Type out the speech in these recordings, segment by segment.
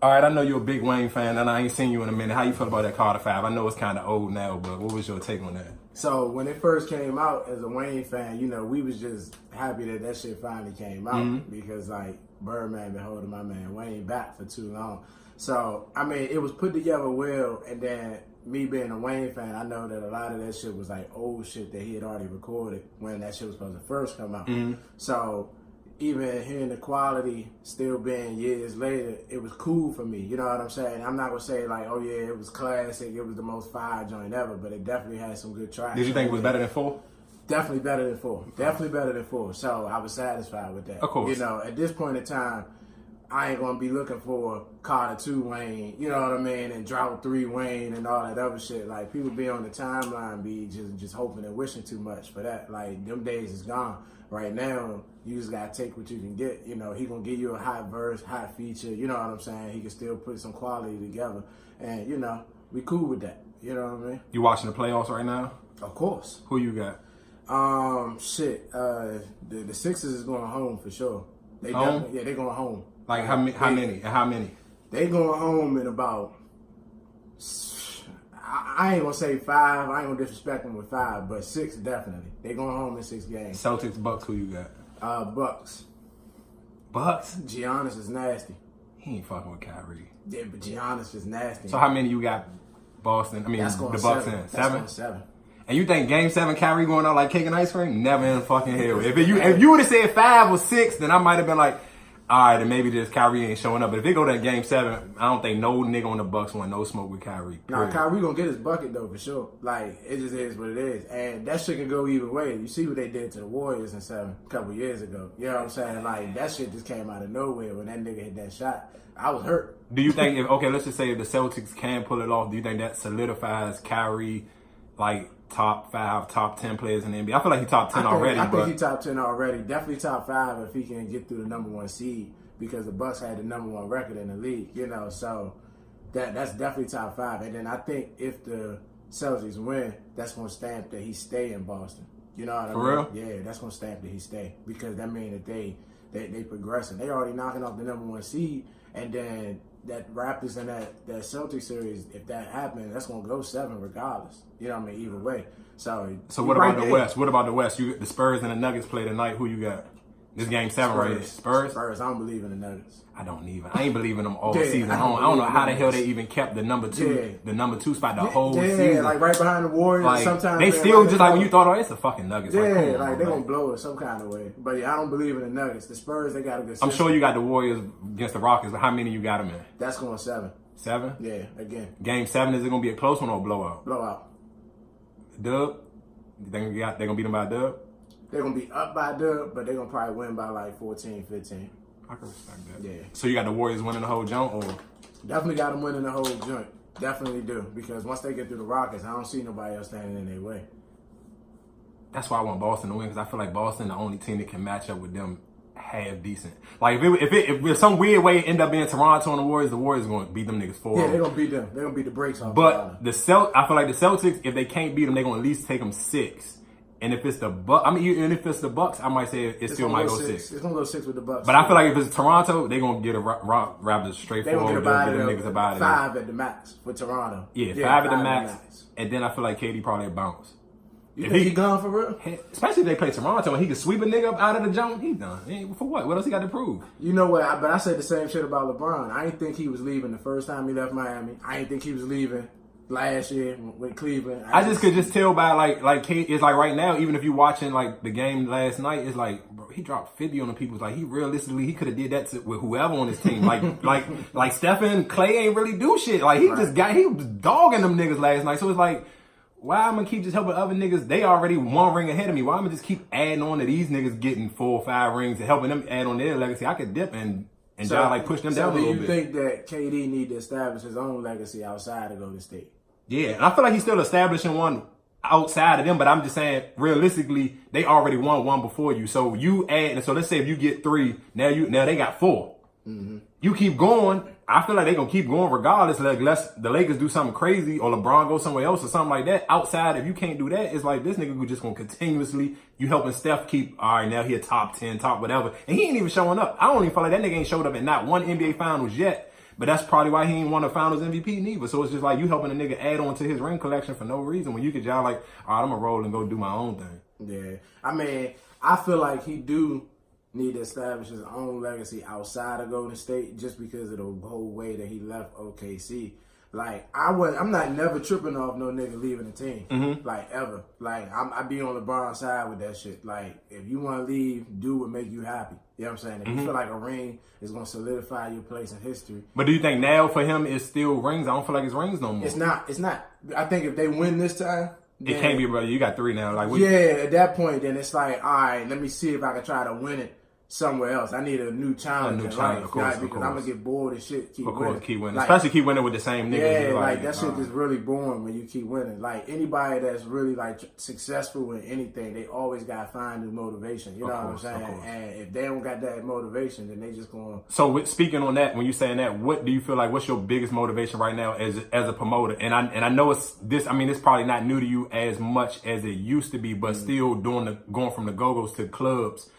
All right, I know you're a big Wayne fan, and I ain't seen you in a minute. How you feel about that Carter 5? I know it's kind of old now, but what was your take on that? So when it first came out, as a Wayne fan, you know, we was just happy that shit finally came out because like Birdman been holding my man Wayne back for too long. So I mean, it was put together well, and then me being a Wayne fan, I know that a lot of that shit was like old shit that he had already recorded when that shit was supposed to first come out. So even hearing the quality still being years later, it was cool for me. You know what I'm saying? I'm not gonna say like, oh yeah, it was classic, it was the most fire joint ever, but it definitely had some good tracks. Did you think it was better than 4? Definitely better than 4. Definitely better than 4. So I was satisfied with that. Of course. You know, at this point in time, I ain't gonna be looking for Carter 2 Wayne, you know what I mean, and Drought 3 Wayne and all that other shit. Like, people be on the timeline be just hoping and wishing too much for that. Like, them days is gone. Right now, you just gotta take what you can get. You know, he gonna give you a hot verse, hot feature, you know what I'm saying? He can still put some quality together. And, you know, we cool with that. You know what I mean? You watching the playoffs right now? Of course. Who you got? The Sixers is going home for sure. They home? definitely, yeah, they going home. Like how many? And how many? They going home in about, I ain't gonna say 5. I ain't gonna disrespect them with 5, but 6 definitely. They going home in 6 games. Celtics, Bucks. Who you got? Bucks. Bucks. Giannis is nasty. He ain't fucking with Kyrie. Yeah, but Giannis is nasty. So how many you got? Boston. I mean, That's the going Bucks 7. in That's 7. going 7. And you think Game 7 Kyrie going out like cake and ice cream? Never in fucking hell. If you would have said 5 or 6, then I might have been like, all right, then maybe just Kyrie ain't showing up. But if they go to Game 7, I don't think no nigga on the Bucks want no smoke with Kyrie. Nah, Kyrie gonna get his bucket though for sure. Like, it just is what it is, and that shit can go either way. You see what they did to the Warriors in 7 a couple years ago. You know what I'm saying? Like, that shit just came out of nowhere when that nigga hit that shot. I was hurt. Do you think let's just say if the Celtics can pull it off, do you think that solidifies Kyrie like top 5, top 10 players in the NBA? I feel like he's top 10 already. I think he's top 10 already. Definitely top 5 if he can get through the number 1 seed, because the Bucks had the number 1 record in the league, you know, so that's definitely top 5. And then I think if the Celtics win, that's going to stamp that he stay in Boston. You know what I mean? For real? Yeah, that's going to stamp that he stay, because that means that they progressing. They already knocking off the number 1 seed, and then that Raptors and that Celtics series, if that happens, that's going to go 7 regardless. You know what I mean? Either way. So what about the West? What about the West? The Spurs and the Nuggets play tonight. Who you got? This Game 7 right here. Spurs? Spurs. I don't believe in the Nuggets. I ain't believing them all season. I don't know how the hell they even kept the number 2 spot the whole season. Yeah, like right behind the Warriors. Like, sometimes they still just like when you thought, oh, it's the fucking Nuggets. Yeah, like they're going to blow it some kind of way. But yeah, I don't believe in the Nuggets. The Spurs, they got a good system. I'm sure you got the Warriors against the Rockets, but how many you got them in? That's going 7. 7? Yeah, again. Game 7, is it going to be a close one or a blowout? Blowout. Dub? You think they're going to beat them by a dub? They're going to be up by dub, but they're going to probably win by like 14, 15. I can respect that. Yeah. So you got the Warriors winning the whole jump, or? Definitely got them winning the whole joint. Definitely do. Because once they get through the Rockets, I don't see nobody else standing in their way. That's why I want Boston to win, because I feel like Boston the only team that can match up with them half decent. Like if some weird way it end up being Toronto and the Warriors are going to beat them niggas 4. Yeah, they're going to beat them. They're going to beat the brakes off. But I feel like the Celtics, if they can't beat them, they're going to at least take them 6. And if it's the Bucks, even if it's the Bucks, I might say it still might go 6. It's going to go 6 with the Bucks. But I feel like if it's Toronto, they're going to get a Raptors straightforward. They're going to get niggas about 5 at the max for Toronto. Yeah, 5 at the max. And then I feel like KD probably bounce. You think he gone for real? Especially if they play Toronto and he can sweep a nigga up out of the jump, he done. For what? What else he got to prove? You know what? But I said the same shit about LeBron. I didn't think he was leaving the first time he left Miami. I didn't think he was leaving last year with Cleveland. I just could just tell by like it's like right now, even if you watching like the game last night, it's like, bro, he dropped 50 on the people. It's like he realistically he could have did that with whoever on his team. like Stephen Clay ain't really do shit. Like he was dogging them niggas last night. So it's like, why I'm gonna keep just helping other niggas? They already 1 ring ahead of me. Why I'm gonna just keep adding on to these niggas getting 4 or 5 rings and helping them add on their legacy? I could dip and push them down a little bit. So do you think that KD need to establish his own legacy outside of Golden State? Yeah, and I feel like he's still establishing one outside of them, but I'm just saying, realistically, they already won 1 before you. So you add, and so let's say if you get 3, now they got 4. Mm-hmm. You keep going. I feel like they're going to keep going regardless, like, unless the Lakers do something crazy or LeBron goes somewhere else or something like that. Outside, if you can't do that, it's like this nigga just going to continuously, you helping Steph keep, all right, now he a top 10, top whatever. And he ain't even showing up. I don't even feel like that nigga ain't showed up in not 1 NBA Finals yet. But that's probably why he ain't won a Finals MVP neither. So it's just like you helping a nigga add on to his ring collection for no reason when you could y'all like, all right, I'm gonna roll and go do my own thing. Yeah, I mean, I feel like he do need to establish his own legacy outside of Golden State just because of the whole way that he left OKC. Like, I'm not never tripping off no nigga leaving the team. Like, ever. Like, I be on LeBron's side with that shit. Like, if you want to leave, do what make you happy. You know what I'm saying? If you feel like a ring is going to solidify your place in history. But do you think now for him it's still rings? I don't feel like it's rings no more. It's not. I think if they win this time, it can't be, brother. You got 3 now. Like, at that point, then it's like, all right, let me see if I can try to win it somewhere else. I need a new challenge in life, because I'm gonna get bored and shit. Keep winning. Like, especially keep winning with the same niggas. Yeah, like that shit is really boring when you keep winning. Like anybody that's really like successful in anything, they always gotta find new motivation. You know what I'm saying? And if they don't got that motivation, then they just going. So speaking on that, when you saying that, what do you feel like? What's your biggest motivation right now as a promoter? And I know it's this. I mean, it's probably not new to you as much as it used to be, but still going from the Go-Go's to clubs.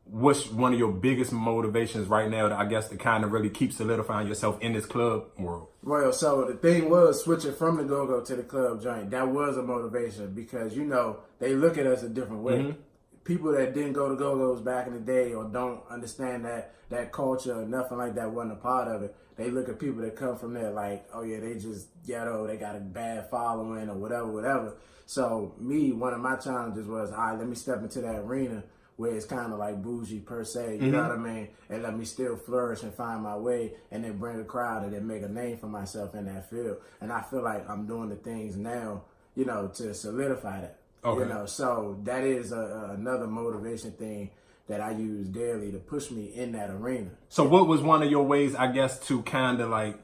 What's one of your biggest motivations right now to kind of really keep solidifying yourself in this club world? Well, so the thing was switching from the Go-Go to the club joint. That was a motivation because, you know, they look at us a different way. People that didn't go to Go-Go's back in the day or don't understand that culture or nothing like that wasn't a part of it. They look at people that come from there like, oh yeah, they just ghetto, they got a bad following or whatever. So one of my challenges was, all right, let me step into that arena where it's kind of like bougie per se, you know what I mean? And let me still flourish and find my way and then bring a crowd and then make a name for myself in that field. And I feel like I'm doing the things now, you know, to solidify that. Okay. You know, so that is another motivation thing that I use daily to push me in that arena. So what was one of your ways, I guess, to kind of like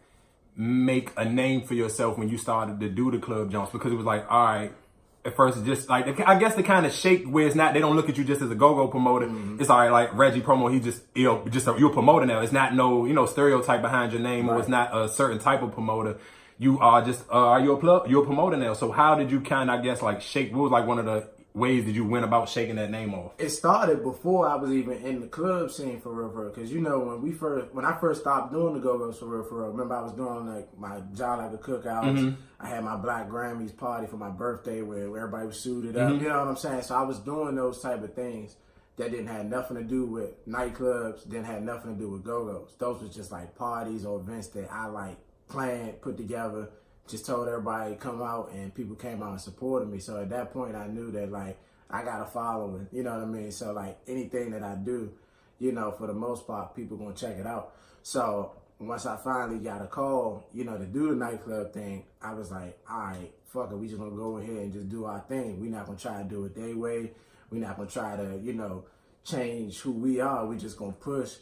make a name for yourself when you started to do the club jumps? Because it was like, all right, at first, it's just like, I guess the kind of shape where it's not, they don't look at you just as a go-go promoter. It's all right, like Reggie Promo, you're a promoter now. It's not no, stereotype behind your name, or it's not a certain type of promoter. You are just, you're a promoter now. So how did you kind of, I guess, like shape, what was like one of the ways that you went about shaking that name off? It started before I was even in the club scene for real. Because, you know, when I first stopped doing the Go-Go's for real, remember I was doing like my job like a cookout. I had my Black Grammys party for my birthday where everybody was suited up. You know what I'm saying? So I was doing those type of things that didn't have nothing to do with nightclubs, didn't have nothing to do with Go-Go's. Those was just like parties or events that I like planned, put together, just told everybody come out, and people came out and supported me. So at that point I knew that like I got a following, you know what I mean? So like anything that I do, you know, for the most part, people gonna check it out. So once I finally got a call, you know, to do the nightclub thing, I was like, all right, fuck it, we just gonna go ahead and just do our thing. We not gonna try to do it their way. We not gonna try to, you know, change who we are. We just gonna push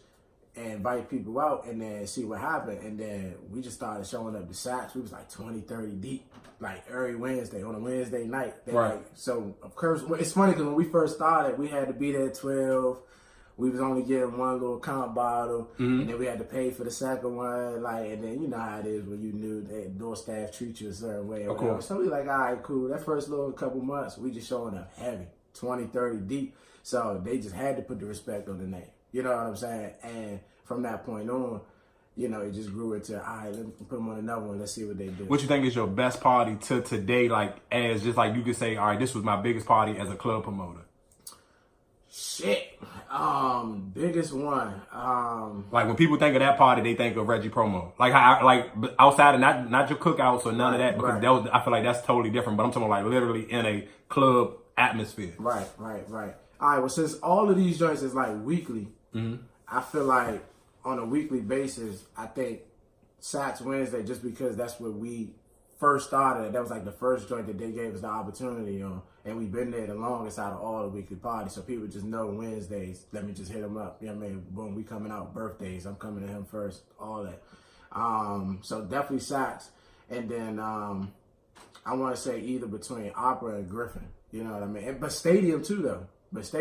and invite people out and then see what happened. And then we just started showing up to Saks. We was like 20, 30 deep, like every Wednesday, on a Wednesday night. Right. Like, so, of course, it's funny because when we first started, we had to be there at 12. We was only getting one little comp bottle, and then we had to pay for the second one. Like, and then you know how it is when you knew that door staff treat you a certain way. Of course. So we like, all right, cool. That first little couple months, we just showing up heavy, 20, 30 deep. So they just had to put the respect on the name. You know what I'm saying? And from that point on, you know, it just grew into, all right, let me put them on another one. Let's see what they do. What you think is your best party to today? Like, as just like you could say, all right, this was my biggest party as a club promoter. Shit. Biggest one. Like when people think of that party, they think of Reggie Promo. Like outside of not your cookouts or none of that, because that was, I feel like that's totally different. But I'm talking about like literally in a club atmosphere. Right. All right. Well, since all of these joints is like weekly, I feel like on a weekly basis, I think Saks Wednesday, just because that's what we first started. That was like the first joint that they gave us the opportunity on, and we've been there the longest out of all the weekly parties. So people just know Wednesdays, let me just hit them up. You know what I mean? Boom, we coming out. Birthdays, I'm coming to him first. All that. So definitely Saks, and then I want to say either between Opera and Griffin. You know what I mean? But Stadium too, though. Because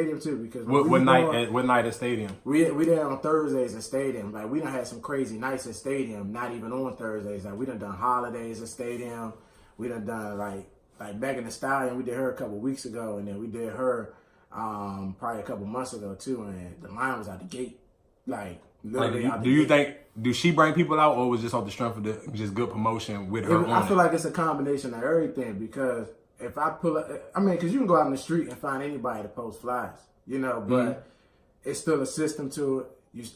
what night at Stadium? We there on Thursdays at Stadium. Like we done had some crazy nights at Stadium. Not even on Thursdays. Like we done holidays at Stadium. We done like Megan Thee Stallion. We did her a couple weeks ago, and then we did her probably a couple months ago too. And the line was out the gate. Like literally. Do you think do she bring people out, or was it just off the strength of the just good promotion with her? I feel like it's a combination of everything, because if I pull up, I mean, because you can go out in the street and find anybody to post flyers, you know, but it's still a system to it.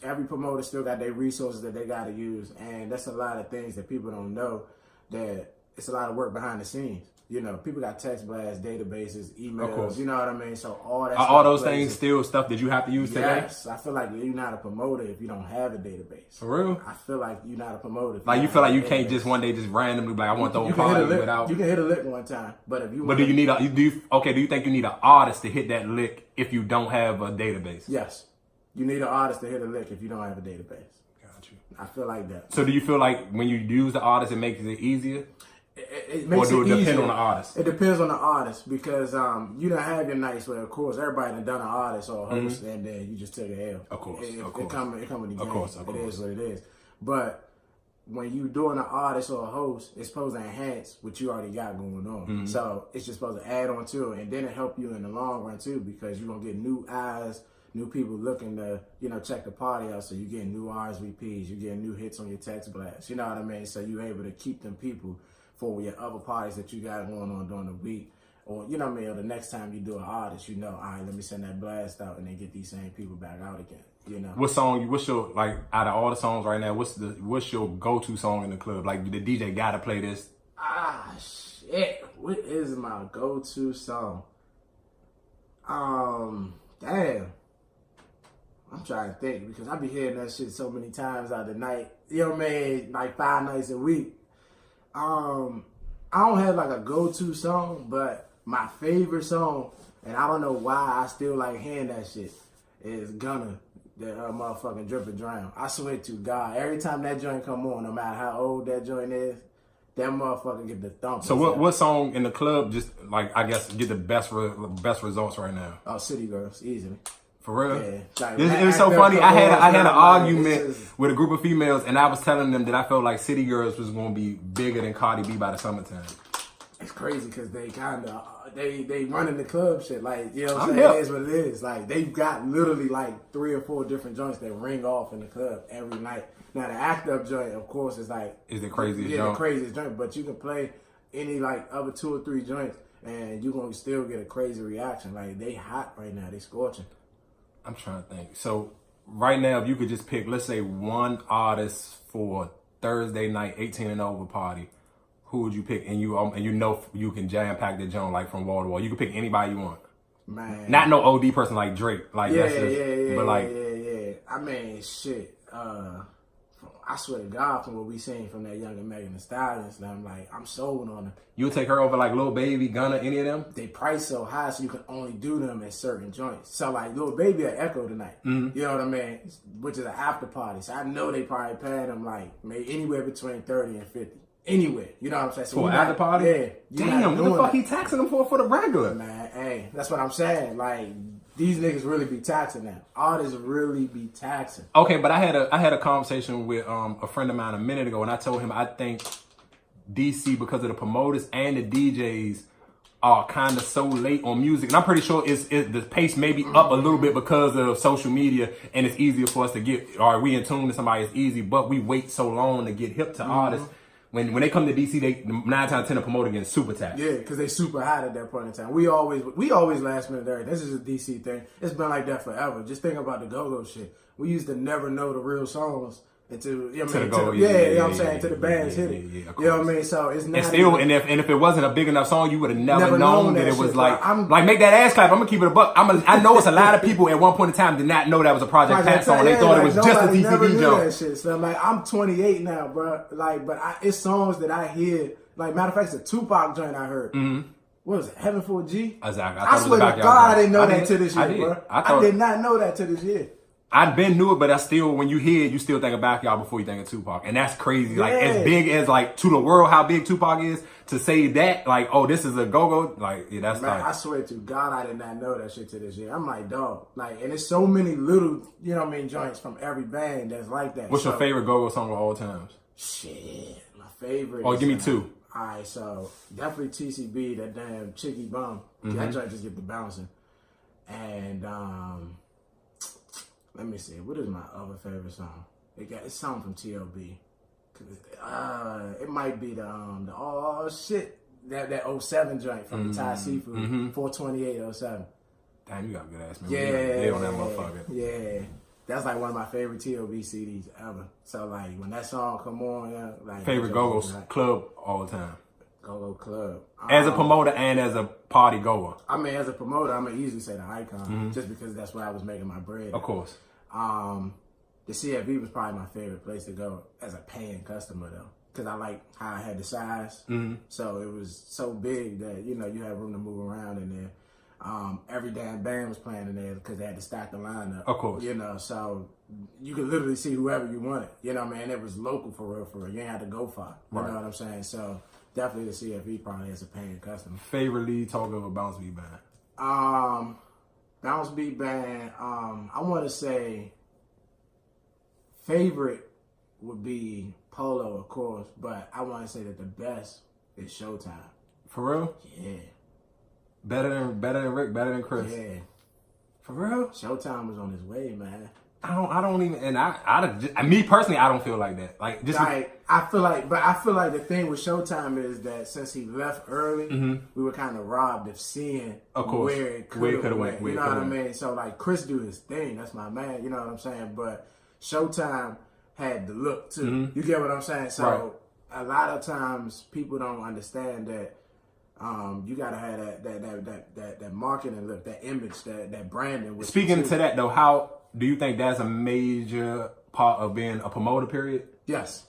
Every promoter still got their resources that they got to use, and that's a lot of things that people don't know, that it's a lot of work behind the scenes. You know, people got text blasts, databases, emails, you know what I mean? So all that all those things still stuff that you have to use today? Yes, I feel like you're not a promoter if you don't have a database. For real? I feel like you're not a promoter. Like, you feel like you can't just one day just randomly like, I want the whole party without... You can hit a lick one time, but if you... But do you need do you think you need an artist to hit that lick if you don't have a database? Yes. You need an artist to hit a lick if you don't have a database. Got you. I feel like that. So do you feel like when you use the artist, it makes it easier? It makes or do it it depend easier. on the artist? It depends on the artist, because you don't have your nights where, of course, everybody done an artist or a host, and then you just took a L. Of course, It of course. come with the game. Of course. It is what it is. But when you doing an artist or a host, it's supposed to enhance what you already got going on. So it's just supposed to add on to it, and then it help you in the long run too, because you're gonna get new eyes, new people looking to, you know, check the party out. So you get new RSVPs, you get new hits on your text blast. You know what I mean? So you're able to keep them people for your other parties that you got going on during the week. Or, you know what I mean, or the next time you do an artist, you know, all right, let me send that blast out and then get these same people back out again, you know. What's your, like, out of all the songs right now, what's your go-to song in the club? Like, the DJ gotta play this? Shit. What is my go-to song? Damn. I'm trying to think, because I be hearing that shit so many times out the night. You know what I mean? Like 5 nights a week. I don't have like a go-to song, but my favorite song, and I don't know why I still like hearing that shit, is Gunna, the motherfucking Drip and Drown. I swear to God, every time that joint come on, no matter how old that joint is, that motherfucker get the thump. So what song in the club just, like, I guess, get the best results right now? Oh, City Girls, easily. For real? Yeah. Like, It was so funny. I had an argument with a group of females, and I was telling them that I felt like City Girls was going to be bigger than Cardi B by the summertime. It's crazy because they kind of they running the club shit, like, you know what I'm saying? Hip. It is what it is. Like, they've got literally like 3 or 4 different joints that ring off in the club every night. Now the act up joint, of course, is like the craziest joint. joint. The craziest joint, but you can play any like other 2 or 3 joints, and you're gonna still get a crazy reaction. Like, they hot right now, they scorching. I'm trying to think. So right now, if you could just pick, let's say, one artist for Thursday night 18 and over party, who would you pick? And you know you can jam pack the joint like from wall to wall. You can pick anybody you want. Man, not no OD person like Drake. Like, yeah, that's just, yeah, but like, yeah. I mean, shit. I swear to God, from what we seen from that Young and Megan Thee Stallion, I'm sold on them. You'll take her over like Lil Baby, Gunna, any of them? They price so high, so you can only do them at certain joints. So like Lil Baby at Echo tonight, you know what I mean? Which is an after party. So I know they probably paying them like maybe anywhere between 30 and 50. Anywhere, you know what I'm saying? So for an after party? Yeah. Damn, what the fuck he taxing them for the regular? Man, hey, that's what I'm saying. Like, these niggas really be taxing now. Artists really be taxing. Okay, but I had a conversation with a friend of mine a minute ago, and I told him I think DC, because of the promoters and the DJs, are kind of so late on music, and I'm pretty sure the pace may be up a little bit because of social media, and it's easier for us to get, or we in tune to somebody, it's easy, but we wait so long to get hip to artists. When they come to DC, they 9 times out of 10 the promoter getting super taxed. Yeah, because they super hot at that point in time. We always last minute everything. This is a DC thing. It's been like that forever. Just think about the go-go shit. We used to never know the real songs until, you know what I mean? You know what I'm saying? To the bands hit it. You know what I mean? So it's not. And still, and if it wasn't a big enough song, you would have never known that it was shit, like make that ass clap. I'm gonna keep it a buck. I know it's a lot of people at one point in time did not know that was a Project Pat song. They thought it was just a TCB joke. That shit. So like, I'm 28 now, bro. Like, but it's songs that I hear. Like, matter of fact, it's a Tupac joint I heard. What was it? Heaven for a G? Exactly. I swear to God, I didn't know that to this year, bro. I did not know that to this year. I'd been knew it, but I still, when you hear it, you still think of Backyard before you think of Tupac. And that's crazy. Like, as big as, like, to the world, how big Tupac is, to say that, like, oh, this is a go-go, like, yeah, that's Man, like. I swear to God, I did not know that shit to this year. I'm like, dog. Like, and there's so many little, you know what I mean, joints from every band that's like that. What's your favorite go-go song of all times? Shit, my favorite. Oh, give me 2. All right, so definitely TCB, that damn Chicky Bum. That joint just get the bouncing. And, let me see. What is my other favorite song? It's something from T.O.B. It might be the oh shit that 07 joint from the Thai Seafood 4/28/07. Damn, you got a good ass memory. They on that motherfucker. Yeah. That's like one of my favorite T.O.B. CDs ever. So like when that song come on, like favorite Go-Go club all the time. Go-Go club. As a promoter and as a party goer. I mean, as a promoter, I'm gonna easily say the Icon, just because that's where I was making my bread. Of course. The CFV was probably my favorite place to go as a paying customer though, because I like how I had the size. So it was so big that you had room to move around in there. Every damn band was playing in there because they had to stack the lineup. Of course. So you could literally see whoever you wanted. You know what I mean? It was local for real. You ain't had to go far. You know what I'm saying? So definitely the CFV probably as a paying customer. Favorite lead talk of a bounce beat band? Bounce beat band, I want to say favorite would be Polo, of course, but I want to say that the best is Showtime. For real? Yeah. Better than Rick, better than Chris. Yeah. For real? Showtime was on his way, man. I don't even, and me personally, I don't feel like that. Like, just like, I feel like the thing with Showtime is that since he left early, we were kind of robbed of seeing where it could have went. You know what I mean? So like Chris do his thing. That's my man. You know what I'm saying? But Showtime had the look too. You get what I'm saying? So a lot of times people don't understand that. You gotta have that marketing look, that image, that branding. Speaking to that though, how do you think that's a major part of being a promoter? Period. Yes.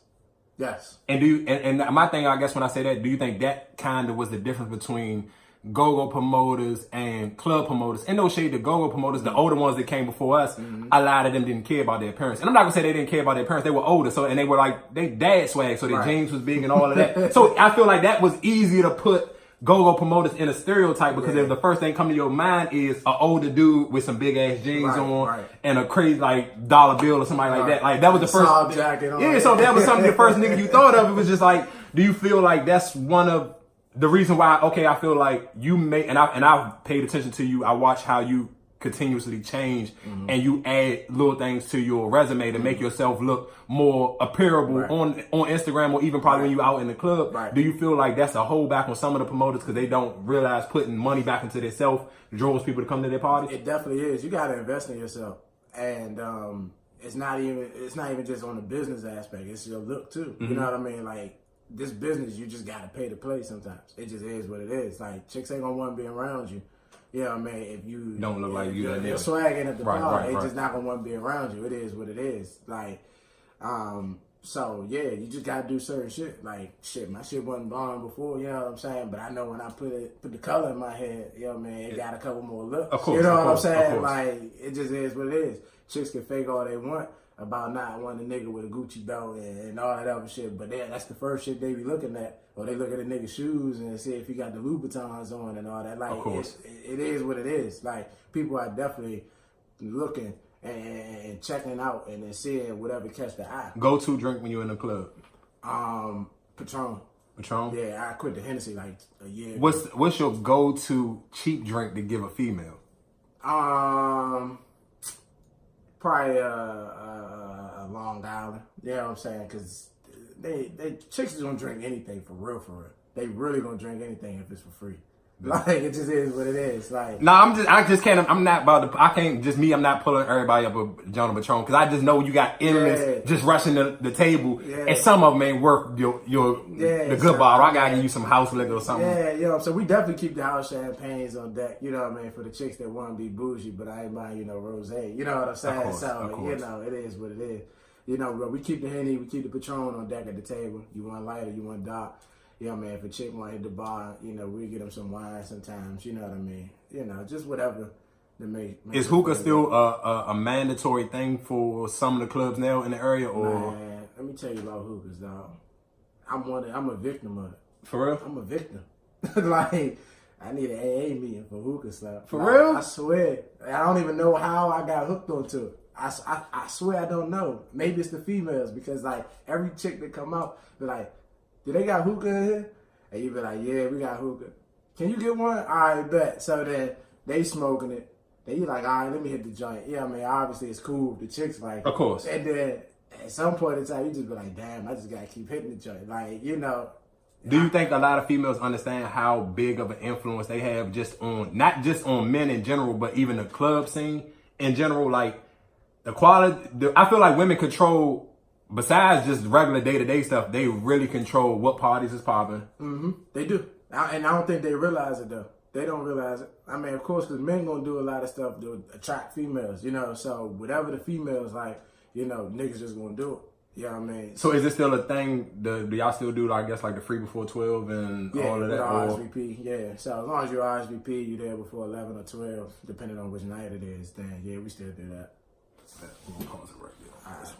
And do you, and my thing, I guess, when I say that, do you think that kind of was the difference between go-go promoters and club promoters? And no shade to go-go promoters, the older ones that came before us, a lot of them didn't care about their appearance. And I'm not gonna say they didn't care about their appearance; they were older, so and they were like they dad swag, so their jeans was big and all of that. So I feel like that was easier to put go-go promoters in a stereotype because if the first thing come to your mind is an older dude with some big ass jeans on and a crazy like dollar bill or somebody like that. Like that was the first jacket on. Yeah, so that was something the first nigga you thought of. It was just like, do you feel like that's one of the reason why? Okay, I feel like you make and I've paid attention to you. I watch how you continuously change and you add little things to your resume to make yourself look more appearable on Instagram or even probably when you out in the club. Do you feel like that's a holdback on some of the promoters because they don't realize putting money back into themselves draws people to come to their party? It definitely is. You got to invest in yourself, and it's not even just on the business aspect. It's your look too. You know what I mean? Like this business, you just got to pay to play. Sometimes it just is what it is. Like chicks ain't gonna want to be around you. You know what I mean? If you don't look like you, you're swagging at the bar, they just not gonna want to be around you. It is what it is. Like, so yeah, you just gotta do certain shit. Like, shit, my shit wasn't blonde before. You know what I'm saying? But I know when I put the color in my head, you know what I mean? It got a couple more looks. Of course, you know what I'm saying? Like, it just is what it is. Chicks can fake all they want about not wanting a nigga with a Gucci belt and all that other shit, but that's the first shit they be looking at. Or they look at a nigga's shoes and see if he got the Louboutins on and all that. Like, it is what it is. Like, people are definitely looking and checking out and then seeing whatever catch the eye. Go-to drink when you're in the club? Patron. Patron? Yeah, I quit the Hennessy like a year ago. What's your go-to cheap drink to give a female? Probably a Long Island. You know what I'm saying? Because they chicks don't drink anything for real. They really gonna drink anything if it's for free. Like it just is what it is. Like I just can't. I'm not about to. I can't just me. I'm not pulling everybody up a John Patron because I just know you got enemies just rushing the table, and some of them ain't worth the good bottle. I gotta give you some house liquor or something. Yeah, you know. So we definitely keep the house champagnes on deck. You know what I mean? For the chicks that want to be bougie, but I ain't buying rosé. You know what I'm saying? Of course, so it is what it is. You know, but we keep the Henny, we keep the Patron on deck at the table. You want light or you want dark. You know what I mean? If a chick want to hit the bar, we get them some wine sometimes. You know what I mean? Just whatever to make is hookah still a mandatory thing for some of the clubs now in the area? Or man, let me tell you about hookahs, dog. I'm a victim of it. For real? I'm a victim. Like, I need an AA meeting for hookah stuff. For real? I swear. I don't even know how I got hooked onto it. I swear I don't know. Maybe it's the females because, like, every chick that come out, they're like, do they got hookah in here? And you be like, yeah, we got hookah. Can you get one? All right, bet. So then they smoking it. Then you like, all right, let me hit the joint. Yeah, I mean, obviously it's cool. The chicks like, of course. And then at some point in time, you just be like, damn, I just gotta keep hitting the joint. Like, you know. Do you think a lot of females understand how big of an influence they have just on, not just on men in general, but even the club scene in general? Like, the quality, I feel like women control, besides just regular day-to-day stuff, they really control what parties is popping. Mm-hmm. They do. And I don't think they realize it, though. They don't realize it. I mean, of course, because men gonna do a lot of stuff to attract females, you know. So whatever the females like, you know, niggas just gonna do it. You know what I mean? So is it still a thing? Do y'all still do, I guess, like the free before 12 and all of that? Yeah, RSVP. Yeah. So as long as you RSVP, you there before 11 or 12, depending on which night it is. Then yeah, we still do that. We'll pause it right there. All right.